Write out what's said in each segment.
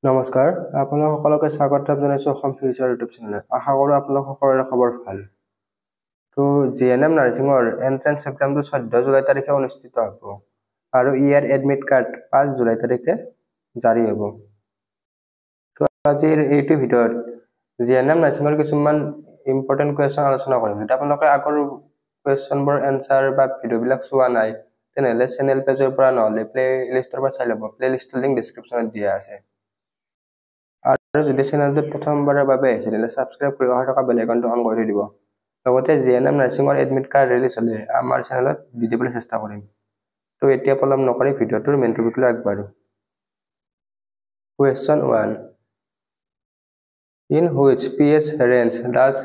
নমস্কাৰ আপোনালোক সকলোকে স্বাগতম জনাইছো অসম ফিউচাৰ ইউটিউব চেনেলত। আশা কৰোঁ আপোনালোক সকলোৰে খবৰ ভাল। তো জিএনএম নাৰ্ছিঙৰ এন্ট্ৰেন্স এক্সামটো 14 জুলাই তাৰিখে অনুষ্ঠিত হ'ব আৰু ইয়াৰ এডমিট কাৰ্ড 5 জুলাই তাৰিখে জাৰি হ'ব। তো আজিৰ এইটো ভিডিঅ'ত জিএনএম নাৰ্ছিঙৰ কিছুমান ইম্পৰ্টেণ্ট কুৱেশ্যন আলোচনা কৰিম। যদি আপোনালোকে আগৰ কুৱেশ্যনবোৰ এনসাৰ বা ভিডিঅ'বিলাক চোৱা নাই তেনেহ'লে চেনেল পেজৰ পৰা নহ'লে প্লে লিষ্টৰ পৰা চাই ল'ব। প্লে লিষ্টৰ লিংক ডেছক্ৰিপশ্যনত দিয়া আছে। আৰু যদি চেনেলটো প্ৰথমবাৰৰ বাবে আহিছে তেন্তে সাবস্ক্ৰাইব কৰি থকা বেল আইকনটো অন কৰি দিব। লগতে জিএনএম নাৰ্ছিঙৰ এডমিট কাৰ্ড ৰিলিজ হ'লে আমাৰ চেনেলত দি দিবলৈ চেষ্টা কৰিম। তো এতিয়া পলম নকৰি ভিডিঅ'টোৰ main টপিকলৈ আগবাঢ়ো। Question 1. In which pH range does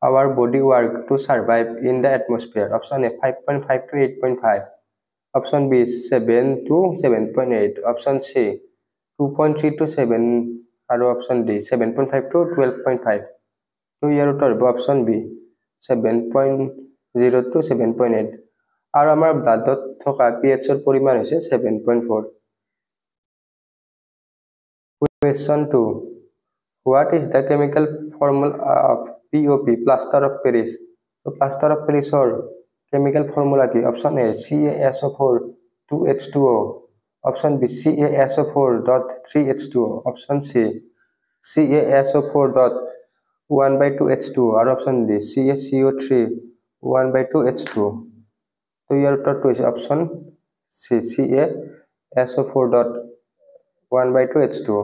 our body work to survive in the atmosphere? Option A 5.5 to 8.5. Option B 7 to 7.8. Option C 2.3 to 7. আৰু অপশন ডি 7.5 to 12.5। তো ইয়াৰ উত্তৰ হ'ব অপশন বি 7.0 to 7.8। আৰু আমাৰ ব্লাডত থকা পিএইচৰ পৰিমাণ হৈছে 7.4। Question 2. What is the chemical formula of POP, plaster of Paris? So plaster of Parisৰ chemical formula কি? Option A CaSO4 2H2O. Option B CaSO4.3H2O. Option C CaSO4.1/2H2O. আৰু অপশন ডি CaCO3 1/2H2O। তো ইয়াৰ উত্তৰটো হৈছে option C CaSO4.1/2H2O।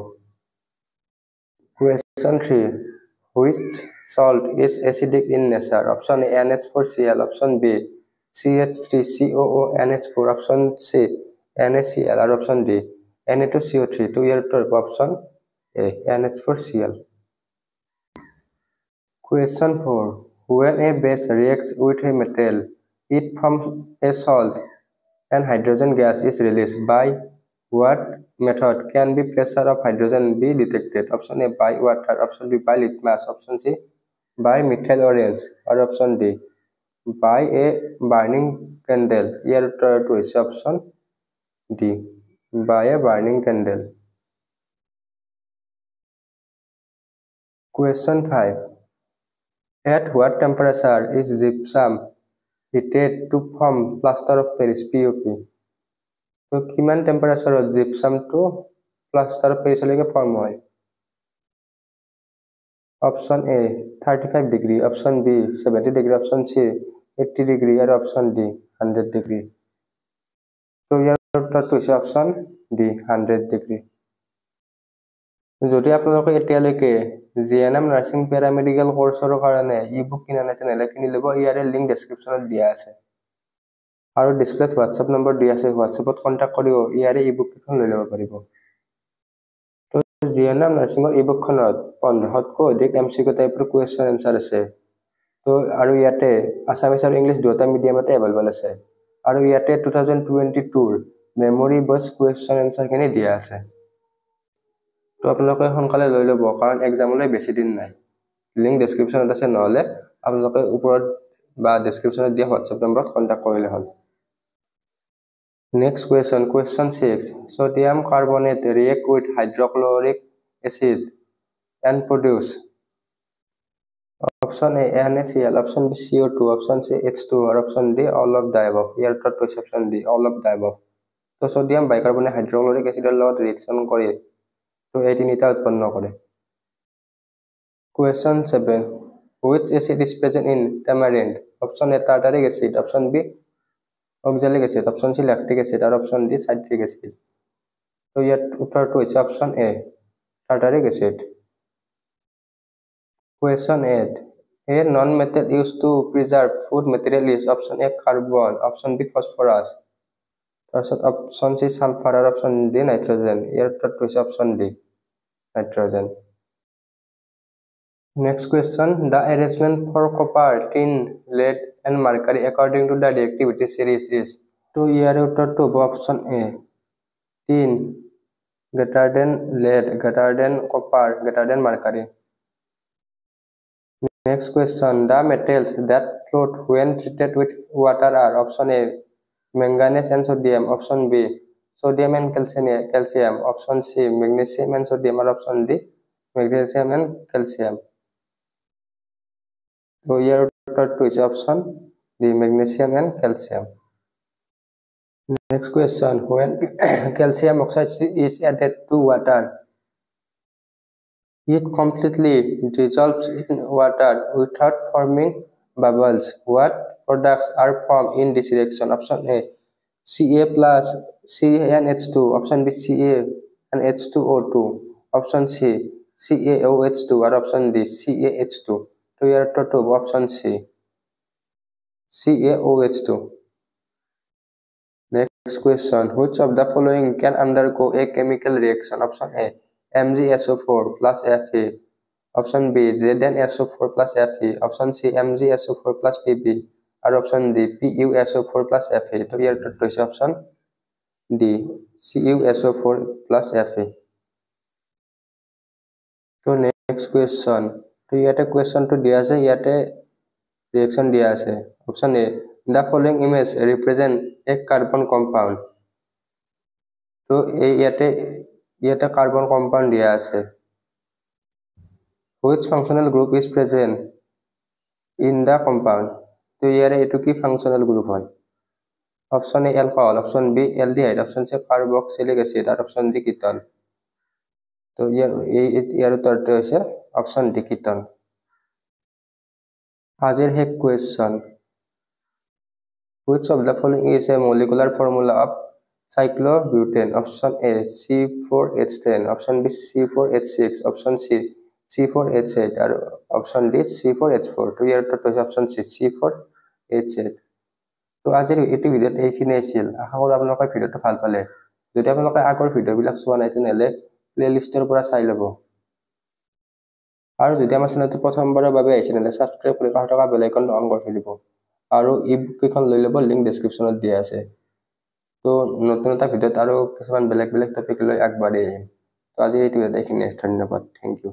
Question 3. Which salt is acidic in nature? Option A NH4Cl. Option B CH3COO NH4. Option C NaCl. আৰু option D Na2CO3। তো ইয়াৰ উত্তৰ হ'ব option A NH4Cl। Question 4. When a base reacts with a metal, it forms a salt and hydrogen gas is released. By what method can the pressure of hydrogen be detected? Option A by water. Option B by litmus. Option C by methyl orange. or option D by a burning candle. ইয়াৰ উত্তৰটো হৈছে option D by a burning candle. Question 5. At what temperature is gypsum heated to form plaster of Paris POP? তো কিমান টেম্পাৰেচাৰত জিপছামটো plaster of পেৰিছলৈকে form হয়? Option A 35 degree, option B 70 degree, option C 80 degree আৰু option D 100 degree. তো ইয়াৰ উত্তৰটো হৈছে অপশন ডি 100 ডিগ্ৰী। যদি আপোনালোকে এতিয়ালৈকে জিএনএম নাৰ্ছিং পেৰামেডিকেল কোৰ্চৰ কাৰণে ই-বুক কিনা নাই তেনেহ'লে কিনি ল'ব। ইয়াৰে লিংক ডেছক্ৰিপশ্যনত দিয়া আছে আৰু ডিছপ্লেত হোৱাটছএপ নম্বৰ দিয়া আছে। হোৱাটছএপত কণ্টেক্ট কৰিও ইয়াৰে ই-বুক কেইখন লৈ ল'ব পাৰিব। তো জিএনএম নাৰ্ছিঙৰ ই-বুকখনত 1500তকৈ অধিক MCQ টাইপৰ কুৱেশ্যন এনচাৰ আছে। তো আৰু ইয়াতে আছামিছ আৰু ইংলিছ দুয়োটা মিডিয়ামতে এভেইলেবল আছে। আৰু ইয়াতে 2022ৰ মেমৰি বেছ কুৱেশ্যন এনচাৰখিনি দিয়া আছে। তো আপোনালোকে সোনকালে লৈ ল'ব কাৰণ এক্সামলৈ বেছি দিন নাই। লিংক ডেছক্ৰিপশ্যনত আছে, নহ'লে আপোনালোকে ওপৰত বা ডেছক্ৰিপশ্যনত দিয়া হোৱাটছএপ নম্বৰত কণ্টেক্ট কৰিলে হ'ল। Next question, question 6. Sodium carbonate react with hydrochloric acid and produce. Option A NaCl, option B CO2, option C H2 or option D all of the above. ইয়াৰ উত্তৰটো হৈছে option D all of the above. তো sodium bicarbonate hydrochloric এচিডৰ লগত reaction কৰি তো এই তিনিটা উৎপন্ন কৰে। Question 7. Which acid is present in tamarind? Option A tartaric acid, option B oxalic acid, option C lactic acid আৰু option D citric acid. তো ইয়াৰ উত্তৰটো হৈছে option A tartaric acid. Question 8. A non-metal used to preserve food material is option A carbon, option B phosphorus, তাৰপিছত option C sulfur আৰু option D nitrogen. ইয়াৰ উত্তৰটো হৈছে option D nitrogen. Next question. The arrangement for copper, tin, lead and mercury according to the reactivity series is. তো ইয়াৰ উত্তৰটো হ'ব option A tin greater than lead greater than copper greater than mercury. Next question. The metals that float when treated with water are option A manganese and sodium, option B sodium and calcium, option C magnesium and sodium, or option D magnesium and calcium. So here to is option D magnesium and calcium. Next question, when calcium oxide is added to water, it completely dissolves in water without forming bubbles. What products are formed in this reaction? Option A Ca plus CaNH2, option B Ca and H2O2, option C CaOH2, or option D CaH2. To your total option C CaOH2. Next question, which of the following can undergo a chemical reaction? Option A MgSO4 plus Fe, option B ZnSO4 plus Fe, option C MgSO4 plus Pb, or option D PuSO4 plus Fe. So here to is option D CuSO4 plus Fe. So next question, to ইয়াতে question to দিয়া আছে, ইয়াতে reaction দিয়া আছে. Option A, the following image represent a carbon compound. তো ইয়াতে carbon compound দিয়া আছে. Which functional group is present in the compound? তো ইয়াৰে এটো কি functional group হয়? Option A alcohol, option B aldehyde, option C carboxylic acid, are option D ketone. তো ইয়াৰ উত্তৰটো হৈছে option D ketone. আজিৰ শেষ question, which of the following is a molecular formula of cyclobutane? Option A C4H10, option B C4H6, option C C4H8, or option D C4H4. To your total option C C4H8. তো আজিৰ এইটো ভিডিঅ'ত এইখিনি আছিল। আশা কৰোঁ আপোনালোকে ভিডিঅ'টো ভাল পালে। যদি আপোনালোকে আগৰ ভিডিঅ'বিলাক চোৱা নাই তেনেহ'লে প্লেলিষ্টৰ পৰা চাই ল'ব। আৰু যদি আমাৰ চেনেলটো প্ৰথমবাৰৰ বাবে আহিছে তেনেহ'লে ছাবস্ক্ৰাইব কৰি কাষত থকা বেল আইকনটো অন কৰি থৈ দিব। আৰু ই-বুক কেইখন লৈ ল'ব, লিংক ডেছক্ৰিপশ্যনত দিয়া আছে। তো নতুন এটা ভিডিঅ'ত আৰু কিছুমান বেলেগ টপিক লৈ আগবাঢ়ি আহিম। তো আজি এইটো ভিডিঅ'ত এইখিনিয়ে। ধন্যবাদ, থেংক ইউ।